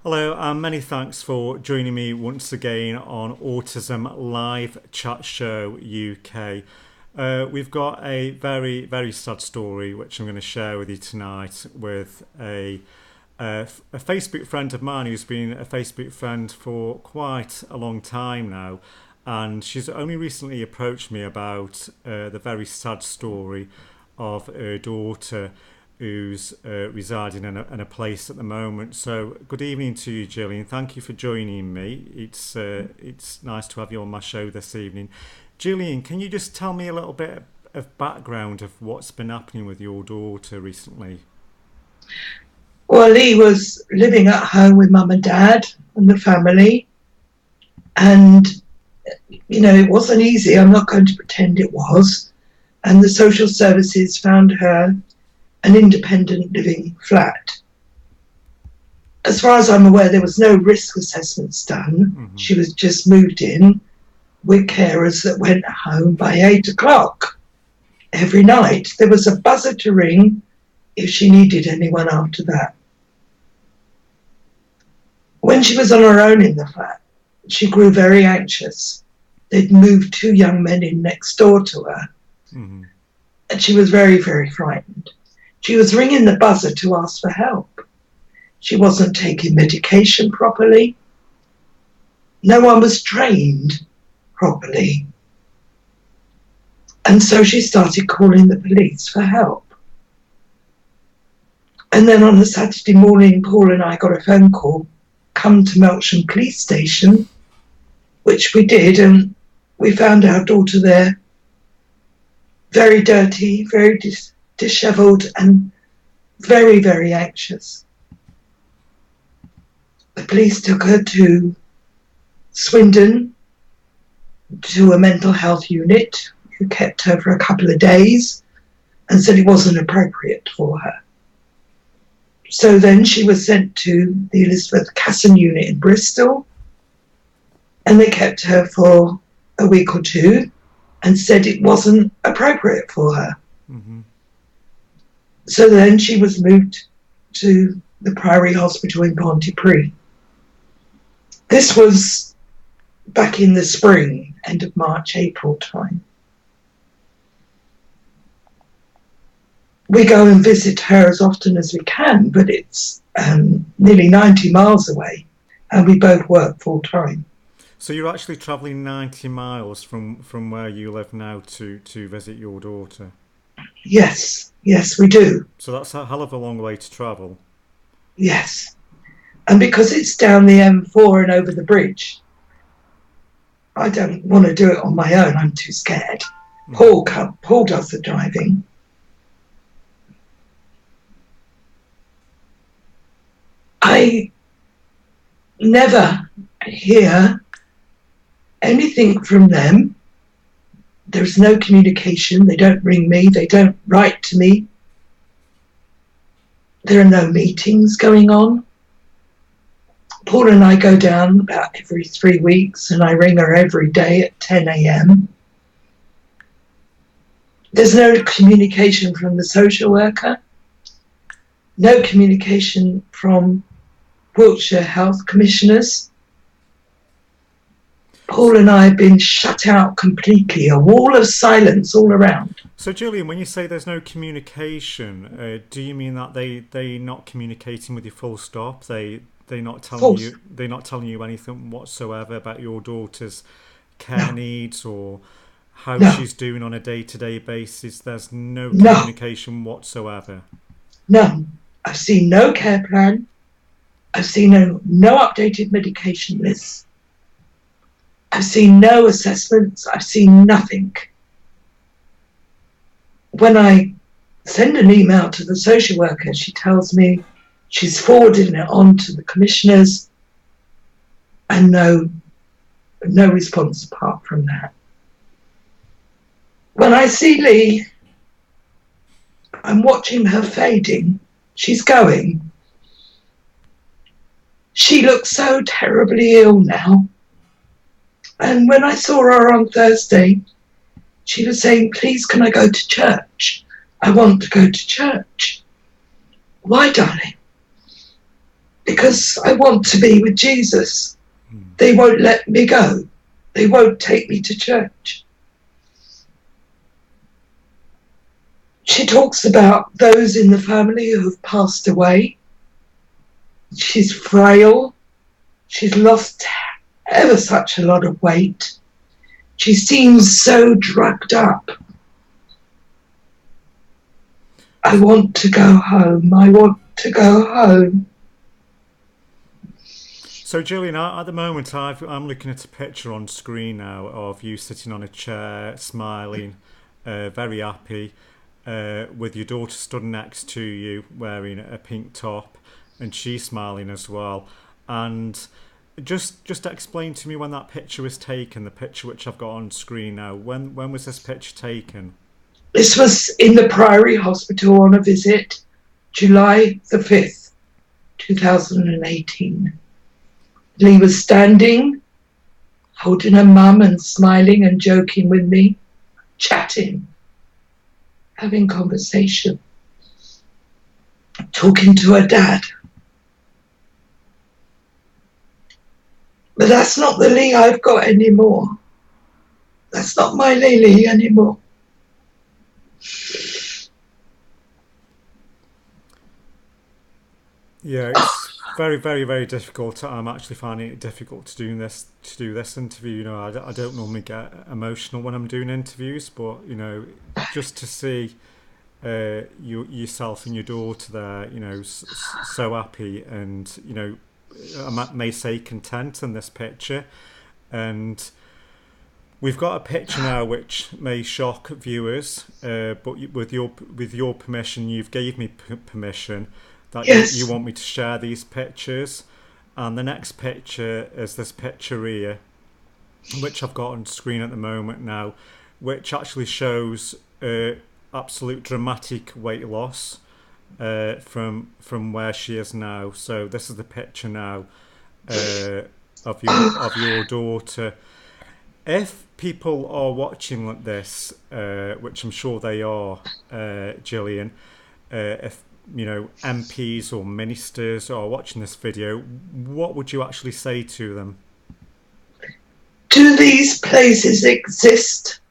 Hello, and many thanks for joining me once again on Autism Live Chat Show UK. We've got a very, very sad story which I'm going to share with you tonight with a Facebook friend of mine who's been a Facebook friend for quite a long time now. And she's only recently approached me about the very sad story of her daughter who's residing in a place at the moment. So good evening to you, Gillian. Thank you for joining me. It's nice to have you on my show this evening. Gillian, can you just tell me a little bit of background of what's been happening with your daughter recently? Well, Lee was living at home with mum and dad and the family. And, you know, it wasn't easy. I'm not going to pretend it was. And the social services found her an independent living flat. As far as I'm aware, there was no risk assessments done. Mm-hmm. She was just moved in with carers that went home by 8 o'clock every night. There was a buzzer to ring if she needed anyone after that. When she was on her own in the flat, she grew very anxious. They'd moved 2 young men in next door to her. Mm-hmm. And she was very, very frightened. She was ringing the buzzer to ask for help. She wasn't taking medication properly. No one was trained properly. And so she started calling the police for help. And then on a Saturday morning, Paul and I got a phone call, come to Melksham Police Station, which we did, and we found our daughter there, very dirty, very dishevelled and very, very anxious. The police took her to Swindon, to a mental health unit, who kept her for a couple of days and said it wasn't appropriate for her. So then she was sent to the Elizabeth Casson unit in Bristol, and they kept her for a week or two and said it wasn't appropriate for her. Mm-hmm. So then she was moved to the Priory Hospital in Pontypridd. This was back in the spring, end of March, April time. We go and visit her as often as we can, but it's nearly 90 miles away, and we both work full time. So you're actually travelling 90 miles from where you live now to visit your daughter? Yes, we do. So that's a hell of a long way to travel. Yes. And because it's down the M4 and over the bridge, I don't want to do it on my own. I'm too scared. Mm. Paul does the driving. I never hear anything from them. There's no communication. They don't ring me. They don't write to me. There are no meetings going on. Paul and I go down about every 3 weeks, and I ring her every day at 10 a.m. There's no communication from the social worker. No communication from Wiltshire Health Commissioners. Paul and I have been shut out completely, a wall of silence all around. So, Gillian, when you say there's no communication, do you mean that they're not communicating with you full stop? They're not telling you anything whatsoever about your daughter's care needs or how she's doing on a day-to-day basis? There's no communication whatsoever. No. I've seen no care plan. I've seen no updated medication lists. I've seen no assessments. I've seen nothing. When I send an email to the social worker, she tells me she's forwarding it on to the commissioners, and no response apart from that. When I see Lee, I'm watching her fading. She's going. She looks so terribly ill now. And when I saw her on Thursday, she was saying, please, can I go to church? I want to go to church. Why, darling? Because because I want to be with Jesus. They won't let me go. They won't take me to church. She talks about those in the family who have passed away. She's frail. She's lost ever such a lot of weight. She seems so drugged up. I want to go home. I want to go home. So, Gillian, at the moment, I'm looking at a picture on screen now of you sitting on a chair, smiling, very happy, with your daughter stood next to you, wearing a pink top, and she's smiling as well. And just explain to me when that picture was taken, the picture which I've got on screen now. When was this picture taken? This was in the Priory Hospital on a visit, July the 5th, 2018. Lee was standing, holding her mum and smiling and joking with me, chatting, having conversation, talking to her dad. But that's not the Lee I've got anymore. That's not my Lee anymore. Yeah, it's very, very, very difficult. I'm actually finding it difficult to do this interview. You know, I don't normally get emotional when I'm doing interviews, but you know, just to see yourself and your daughter there, you know, so happy, and you know, I may say content in this picture, and we've got a picture now which may shock viewers, but with your permission, you've gave me permission that yes. you want me to share these pictures. And the next picture is this picture here, which I've got on screen at the moment now, which actually shows absolute dramatic weight loss from where she is now. So this is the picture now of your daughter. If people are watching this, which I'm sure they are, Gillian, if you know MPs or ministers are watching this video, what would you actually say to them? Do these places exist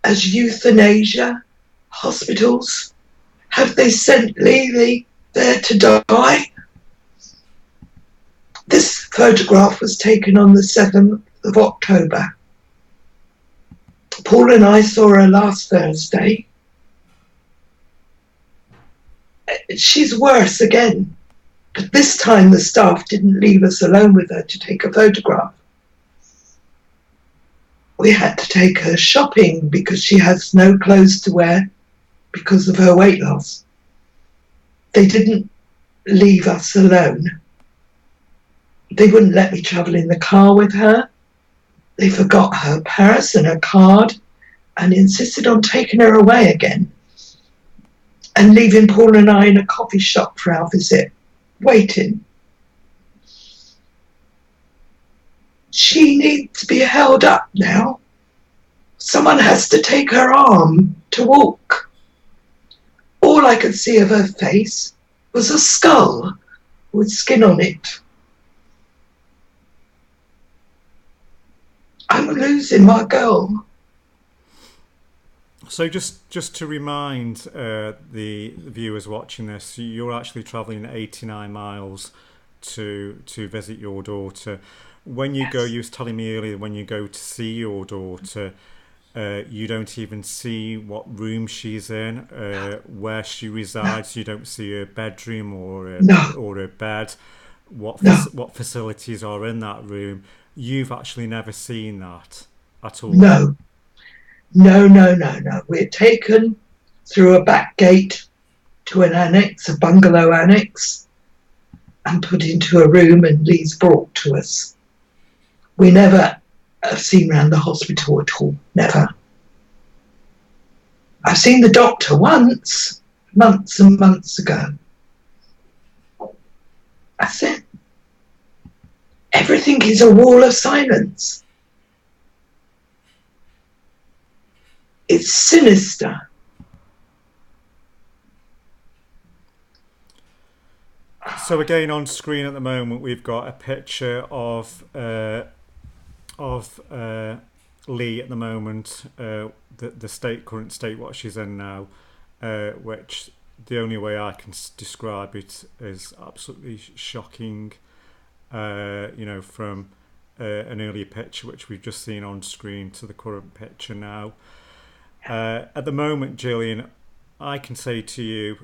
as euthanasia hospitals? Have they sent Lee there to die? This photograph was taken on the 7th of October. Paul and I saw her last Thursday. She's worse again, but this time the staff didn't leave us alone with her to take a photograph. We had to take her shopping because she has no clothes to wear because of her weight loss. They didn't leave us alone. They wouldn't let me travel in the car with her. They forgot her purse and her card and insisted on taking her away again and leaving Paul and I in a coffee shop for our visit, waiting. She needs to be held up now. Someone has to take her arm to walk. All I could see of her face was a skull with skin on it. I'm losing my girl. So just to remind the viewers watching this, you're actually travelling 89 miles to visit your daughter. When you go, you was telling me earlier, when you go to see your daughter, you don't even see what room she's in, where she resides. You don't see her bedroom or her bed. What facilities are in that room? You've actually never seen that at all. No. We're taken through a back gate to an annex, a bungalow annex, and put into a room, and Lee's brought to us. We never have seen round the hospital at all, never. I've seen the doctor once, months and months ago. That's it. Everything is a wall of silence. It's sinister. So again, on screen at the moment, we've got a picture of Lee at the moment, the current state what she's in now, which the only way I can describe it is absolutely shocking. From an earlier picture which we've just seen on screen to the current picture now. At the moment, Gillian, I can say to you,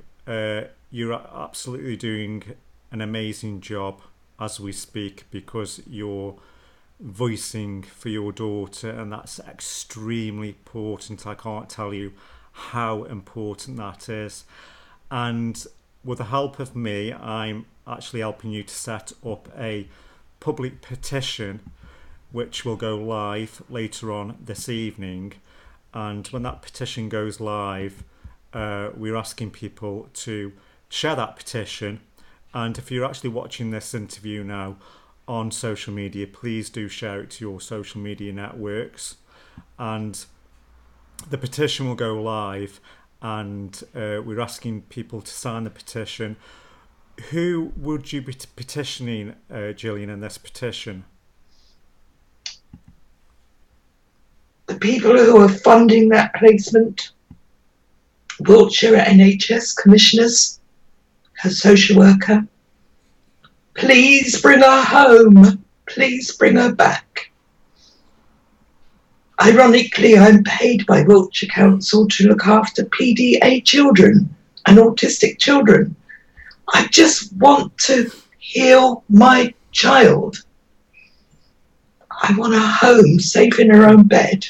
you're absolutely doing an amazing job as we speak, because you're voicing for your daughter, and that's extremely important. I can't tell you how important that is. And with the help of me, I'm actually helping you to set up a public petition which will go live later on this evening. And when that petition goes live, we're asking people to share that petition. And if you're actually watching this interview now on social media, please do share it to your social media networks. And the petition will go live, and we're asking people to sign the petition. Who would you be petitioning, Gillian, in this petition? The people who are funding that placement, Wiltshire NHS commissioners, her social worker. Please bring her home. Please bring her back. Ironically, I'm paid by Wiltshire Council to look after PDA children and autistic children. I just want to heal my child. I want her home, safe in her own bed.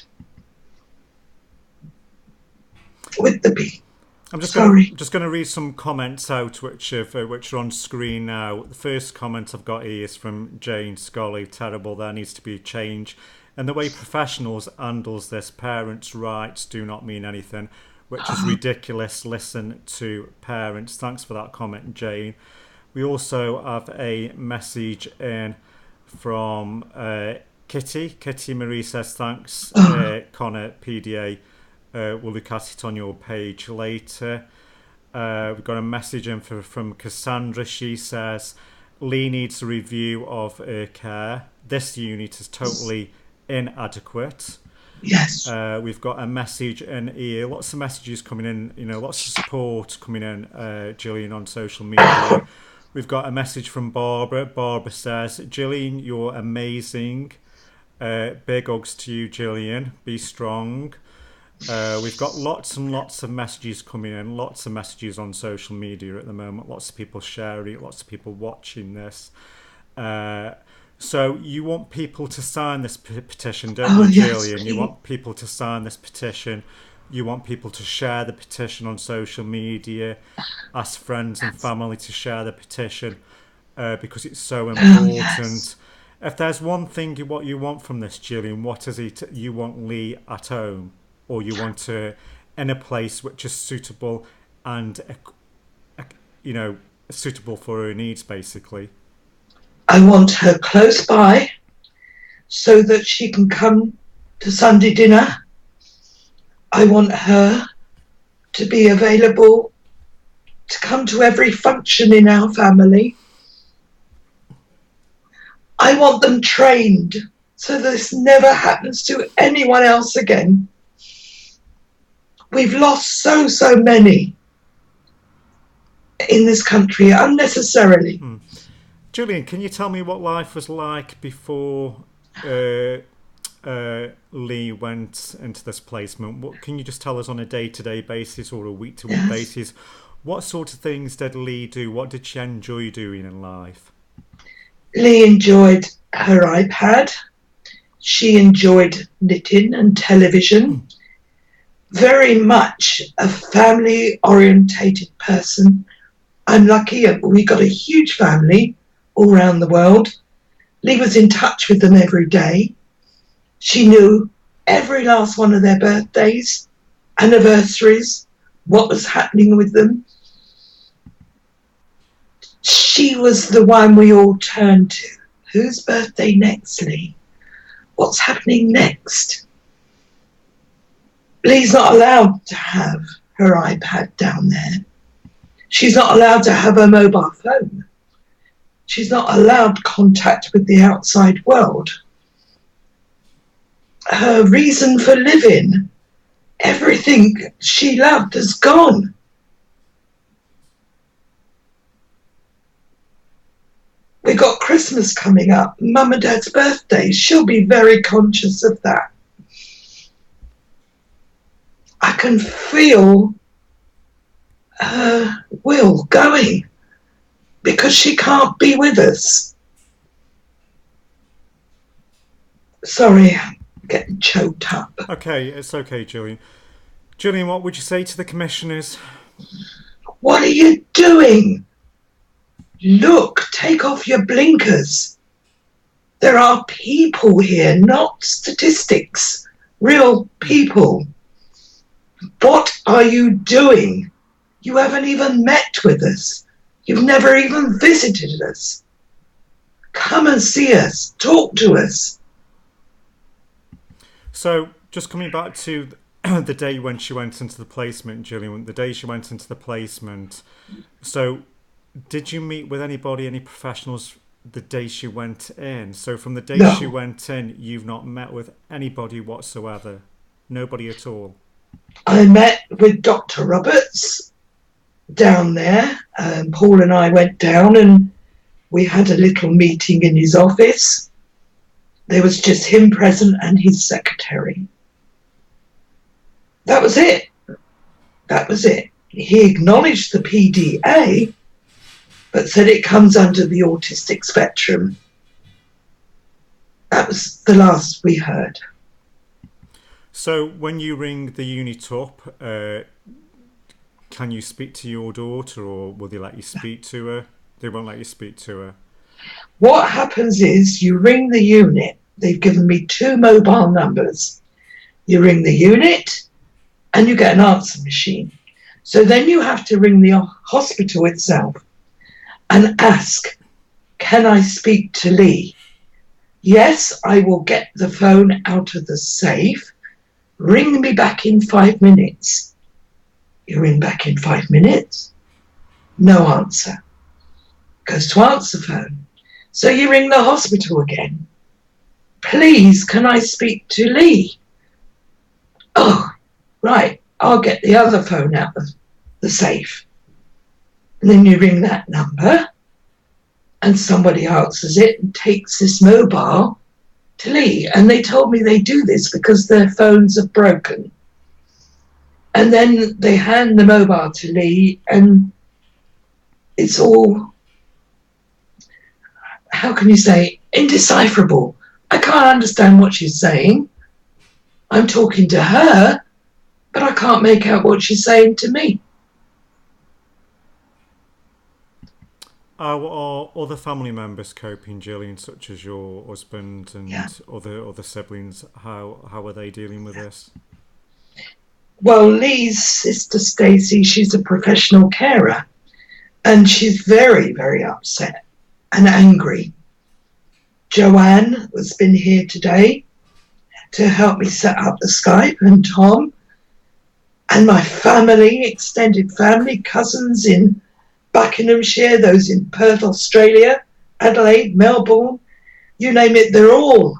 With the bee. I'm just going to read some comments out which are on screen now. The first comment I've got here is from Jane Scully. Terrible, there needs to be a change. And the way professionals handles this, parents' rights do not mean anything, which is ridiculous. Listen to parents. Thanks for that comment, Jane. We also have a message in from Kitty. Kitty Marie says, thanks, Connor, PDA. We'll look at it on your page later. We've got a message in from Cassandra. She says, Lee needs a review of her care. This unit is totally inadequate. Yes. We've got a message in here. Lots of messages coming in, lots of support coming in, Gillian, on social media. We've got a message from Barbara. Barbara says, Gillian, you're amazing. Big hugs to you, Gillian. Be strong. We've got lots and lots of messages coming in, lots of messages on social media at the moment, lots of people sharing it, lots of people watching this. So you want people to sign this petition, don't you, Gillian? You want people to sign this petition. You want people to share the petition on social media, ask friends and family to share the petition, because it's so important. If there's one thing what you want from this, Gillian, what is it? You want Lee at home? Or you want her in a place which is suitable and, suitable for her needs, basically? I want her close by so that she can come to Sunday dinner. I want her to be available to come to every function in our family. I want them trained so this never happens to anyone else again. We've lost so many in this country unnecessarily. Gillian, can you tell me what life was like before Lee went into this placement? What can you just tell us on a day-to-day basis or a week-to-week basis? What sort of things did Lee do? What did she enjoy doing in life? Lee enjoyed her iPad. She enjoyed knitting and television. Very much a family-orientated person. I'm lucky, we got a huge family all around the world. Lee was in touch with them every day. She knew every last one of their birthdays, anniversaries, what was happening with them. She was the one we all turned to. Whose birthday next, Lee? What's happening next? Lee's not allowed to have her iPad down there. She's not allowed to have her mobile phone. She's not allowed contact with the outside world. Her reason for living, everything she loved, is gone. We got Christmas coming up, Mum and Dad's birthday. She'll be very conscious of that. I can feel her will going because she can't be with us. Sorry, I'm getting choked up. Okay, it's okay, Gillian. Gillian, what would you say to the commissioners? What are you doing? Look, take off your blinkers. There are people here, not statistics. Real people. What are you doing? You haven't even met with us. You've never even visited us. Come and see us. Talk to us. So, just coming back to the day when she went into the placement, Gillian, the day she went into the placement. So, did you meet with anybody, any professionals, the day she went in? So, from the day she went in, you've not met with anybody whatsoever? Nobody at all? I met with Dr. Roberts down there. Paul and I went down and we had a little meeting in his office. There was just him present and his secretary. That was it. That was it. He acknowledged the PDA, but said it comes under the autistic spectrum. That was the last we heard. So when you ring the unit up, can you speak to your daughter, or will they let you speak to her? They won't let you speak to her. What happens is you ring the unit. They've given me 2 mobile numbers. You ring the unit and you get an answer machine. So then you have to ring the hospital itself and ask, can I speak to Lee? Yes, I will get the phone out of the safe. Ring me back in 5 minutes. You ring back in 5 minutes. No answer. Goes to answer phone. So you ring the hospital again. Please, can I speak to Lee? Oh, right. I'll get the other phone out of the safe. And then you ring that number and somebody answers it and takes this mobile to Lee. And they told me they do this because their phones are broken. And then they hand the mobile to Lee and it's all, how can you say, indecipherable. I can't understand what she's saying. I'm talking to her, but I can't make out what she's saying to me. How are other family members coping, Gillian, such as your husband and other siblings? How are they dealing with this? Well, Lee's sister Stacey, she's a professional carer, and she's very, very upset and angry. Joanne has been here today to help me set up the Skype, and Tom, and my family, extended family, cousins in Buckinghamshire, those in Perth, Australia, Adelaide, Melbourne, you name it, they're all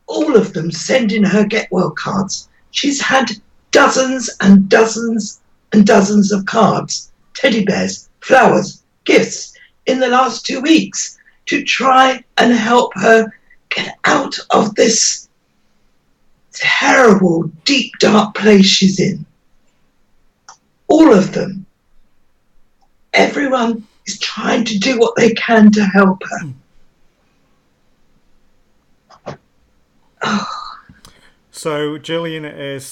of them sending her get well cards. She's had dozens and dozens and dozens of cards, teddy bears, flowers, gifts in the last 2 weeks to try and help her get out of this terrible, deep, dark place she's in. All of them. Everyone is trying to do what they can to help her. Oh. So Gillian is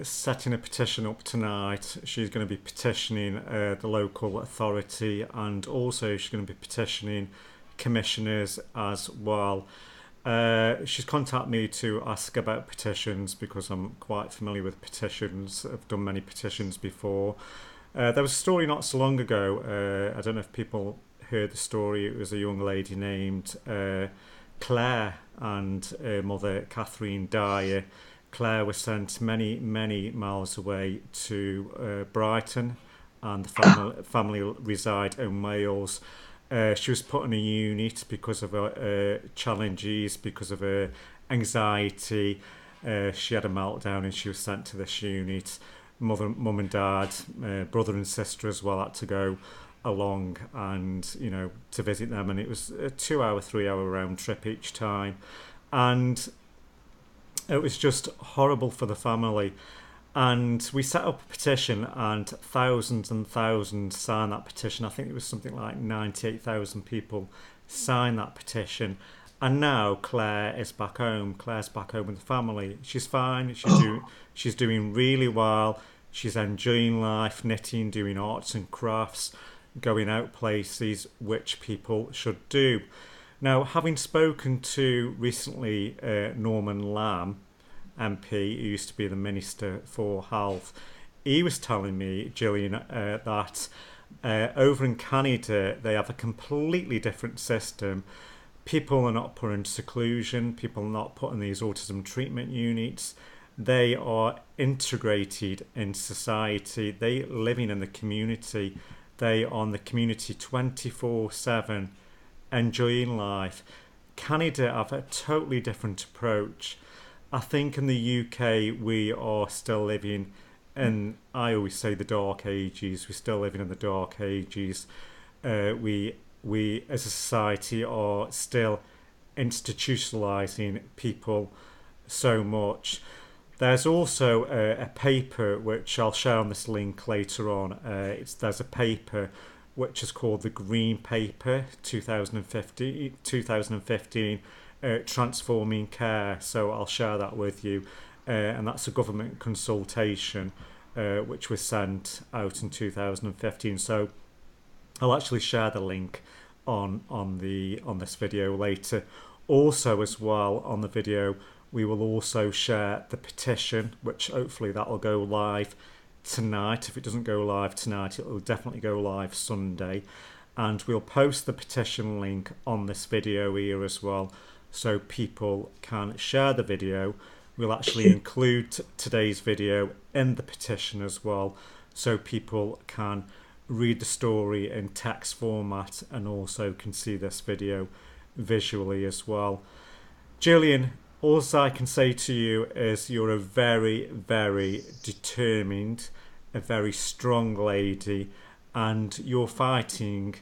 setting a petition up tonight. She's going to be petitioning the local authority, and also she's going to be petitioning commissioners as well. She's contacted me to ask about petitions because I'm quite familiar with petitions. I've done many petitions before. There was a story not so long ago. I don't know if people heard the story. It was a young lady named Claire and mother Catherine Dyer. Claire was sent many, many miles away to Brighton, and the family reside in Wales. She was put in a unit because of her challenges, because of her anxiety. She had a meltdown and she was sent to this unit. Mum and dad, brother and sister as well had to go along and, you know, to visit them. And it was a 2 hour, 3 hour round trip each time. And it was just horrible for the family. And we set up a petition, and thousands signed that petition. I think it was something like 98,000 people signed that petition. And now Claire is back home. Claire's back home with the family. She's fine. She's doing really well. She's enjoying life, knitting, doing arts and crafts, going out places, which people should do. Now, having spoken to recently Norman Lamb, MP, who used to be the Minister for Health, he was telling me, Gillian, that over in Canada they have a completely different system. People are not put in seclusion, people are not put in these autism treatment units. They are integrated in society. They living in the community. They are on the community 24/7, enjoying life. Canada have a totally different approach. I think in the UK we are still living in, I always say, the dark ages. We're still living in the dark ages. We as a society are still institutionalising people so much. There's also a paper which I'll share on this link later on. There's a paper which is called the Green Paper 2015, Transforming Care. So I'll share that with you. And that's a government consultation which was sent out in 2015. So I'll actually share the link on this video later. Also, as well, on the video, we will also share the petition, which hopefully that will go live tonight. If it doesn't go live tonight, it will definitely go live Sunday. And we'll post the petition link on this video here as well, so people can share the video. We'll actually include today's video in the petition as well, so people can read the story in text format and also can see this video visually as well. Gillian, all I can say to you is you're a very, very determined, a very strong lady, and you're fighting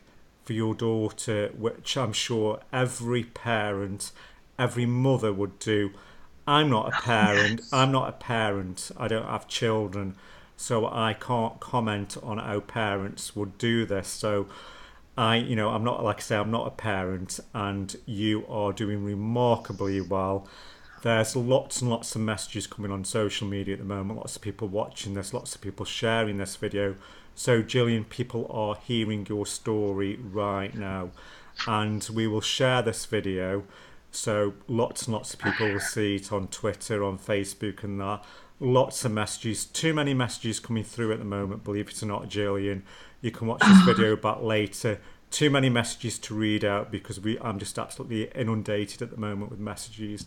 for your daughter, which I'm sure every parent, every mother would do. I'm not a parent. Yes. I'm not a parent. I don't have children, so I can't comment on how parents would do this. So I'm not, like I say, I'm not a parent, and you are doing remarkably well. There's lots and lots of messages coming on social media at the moment, lots of people watching this, lots of people sharing this video. So Gillian, people are hearing your story right now, and we will share this video, so lots and lots of people will see it on Twitter, on Facebook and that. Lots of messages, too many messages coming through at the moment, believe it or not, Gillian. You can watch this video back later. Too many messages to read out because I'm just absolutely inundated at the moment with messages.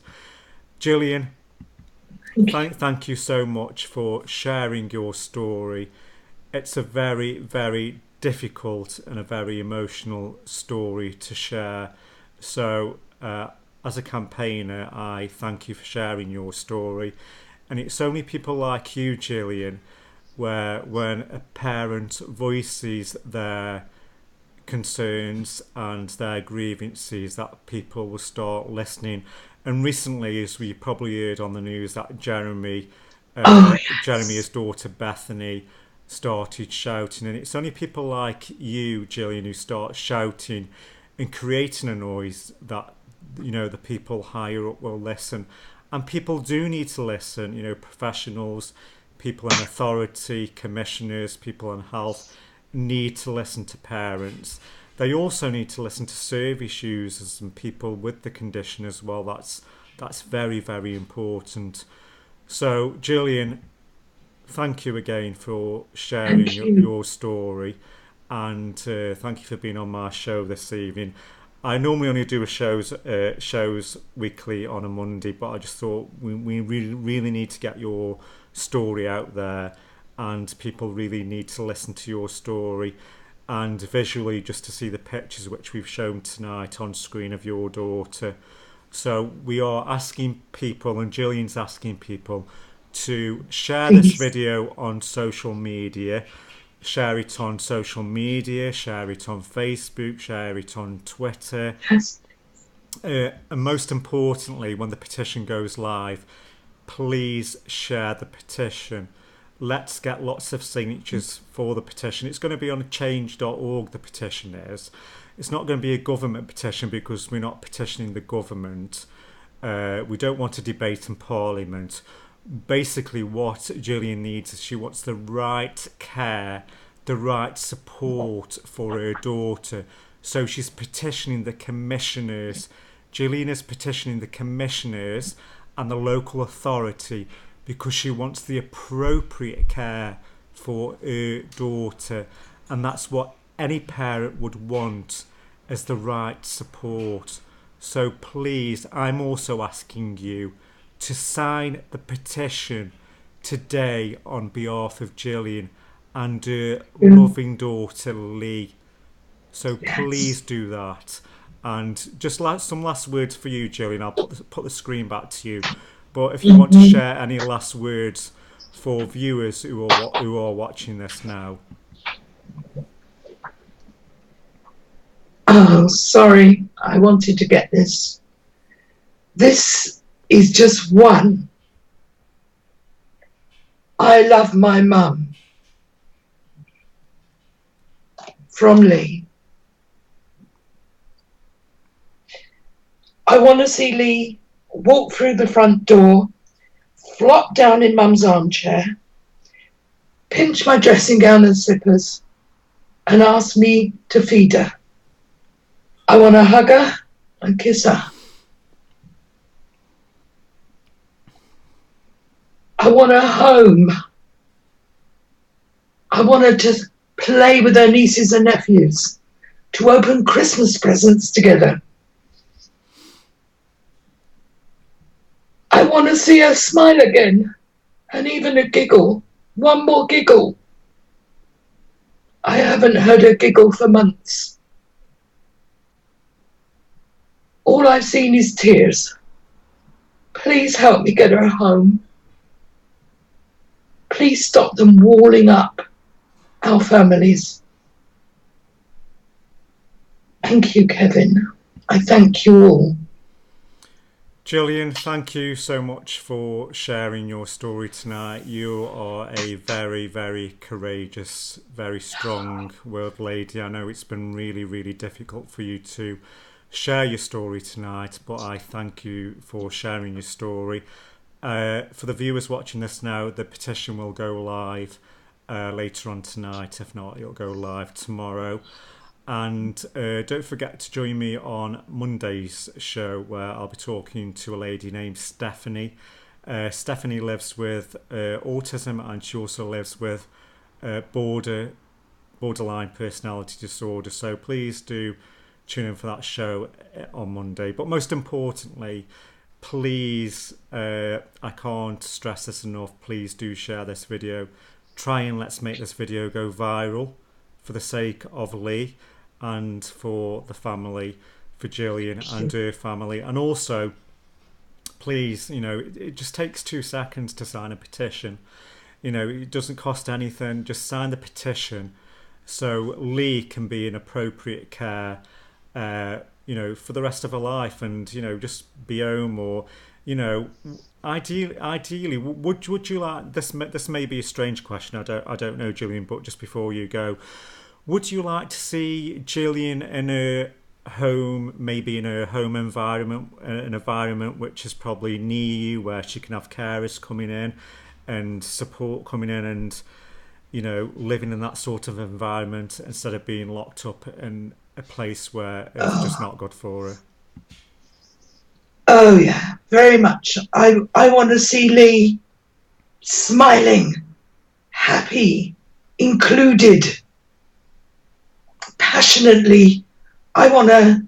Gillian, thank you so much for sharing your story. It's a very, very difficult and a very emotional story to share. So as a campaigner, I thank you for sharing your story. And it's only people like you, Gillian, where when a parent voices their concerns and their grievances, that people will start listening. And recently, as we probably heard on the news, that Jeremy, his daughter Bethany, started shouting. And it's only people like you, Gillian, who start shouting and creating a noise that, the people higher up will listen. And people do need to listen, professionals, people in authority, commissioners, people in health need to listen to parents. They also need to listen to service users and people with the condition as well. That's very, very important. So, Gillian, thank you again for sharing your story, and thank you for being on my show this evening. I normally only do shows weekly on a Monday, but I just thought we really, really need to get your story out there, and people really need to listen to your story. and visually just to see the pictures which we've shown tonight on screen of your daughter. So we are asking people, and Gillian's asking people, to share this video on social media. Share it on social media, share it on Facebook, share it on Twitter. Yes. And most importantly, when the petition goes live, please share the petition. Let's get lots of signatures for the petition. It's going to be on change.org, the petition is. It's not going to be a government petition because we're not petitioning the government. We don't want a debate in Parliament. Basically what Gillian needs is she wants the right care, the right support for her daughter. So she's petitioning the commissioners. Gillian is petitioning the commissioners and the local authority because she wants the appropriate care for her daughter. And that's what any parent would want, as the right support. So please, I'm also asking you to sign the petition today on behalf of Gillian and her loving daughter Lee. So please do that. And just some last words for you, Gillian. I'll put the screen back to you. But if you want to share any last words for viewers who are watching this now. Oh, sorry. I wanted to get this. This is just one. I love my mum. From Lee. I want to see Lee walk through the front door, flop down in mum's armchair, pinch my dressing gown and slippers, and ask me to feed her. I want to hug her and kiss her. I want her home. I want her to play with her nieces and nephews, to open Christmas presents together. I want to see her smile again, and even a giggle, one more giggle. I haven't heard her giggle for months. All I've seen is tears. Please help me get her home. Please stop them walling up our families. Thank you, Kevin. I thank you all. Gillian, thank you so much for sharing your story tonight. You are a very, very courageous, very strong world lady. I know it's been really, really difficult for you to share your story tonight, but I thank you for sharing your story. For the viewers watching this now, the petition will go live later on tonight. If not, it'll go live tomorrow. And don't forget to join me on Monday's show, where I'll be talking to a lady named Stephanie. Stephanie lives with autism, and she also lives with borderline personality disorder. So please do tune in for that show on Monday. But most importantly, please, I can't stress this enough, please do share this video. Try and let's make this video go viral for the sake of Lee and for the family, for Gillian and her family. And also, please, it just takes 2 seconds to sign a petition. It doesn't cost anything. Just sign the petition so Lee can be in appropriate care for the rest of her life, and just be home, or ideally would you like this may be a strange question, I don't know, Gillian, but just before you go, would you like to see Gillian in her home, maybe in her home environment, an environment which is probably near you, where she can have carers coming in and support coming in, and living in that sort of environment instead of being locked up in a place where it's just not good for her? Oh yeah, very much. I want to see Lee smiling, happy, included, passionately. I want her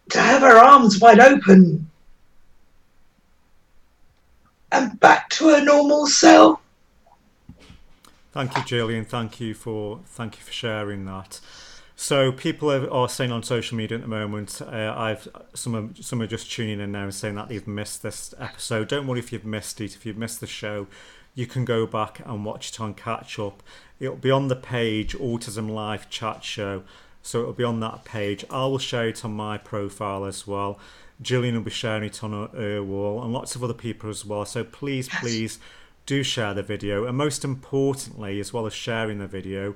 to have her arms wide open and back to her normal self. Thank you, Gillian. Thank you for sharing that. So people are saying on social media at the moment, I've some are just tuning in now and saying that they've missed this episode. Don't worry if you've missed it. If you've missed the show, you can go back and watch it on catch up. It'll be on the page Autism Live Chat Show, so it'll be on that page. I will share it on my profile as well. Gillian will be sharing it on her wall, and lots of other people as well. So please do share the video, and most importantly, as well as sharing the video,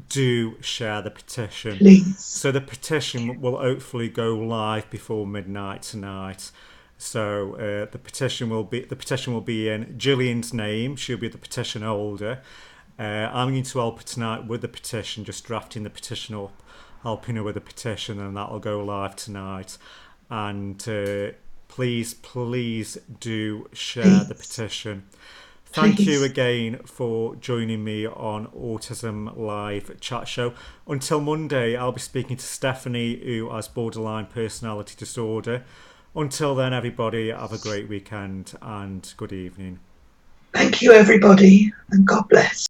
do share the petition. Please. So the petition will hopefully go live before midnight tonight. So the petition will be in Gillian's name. She'll be the petition holder. I'm going to help her tonight with the petition, just drafting the petition up, helping her with the petition, and that will go live tonight. And please do share the petition. Thank you again for joining me on Autism Live Chat Show. Until Monday, I'll be speaking to Stephanie, who has borderline personality disorder. Until then, everybody, have a great weekend and good evening. Thank you, everybody, and God bless.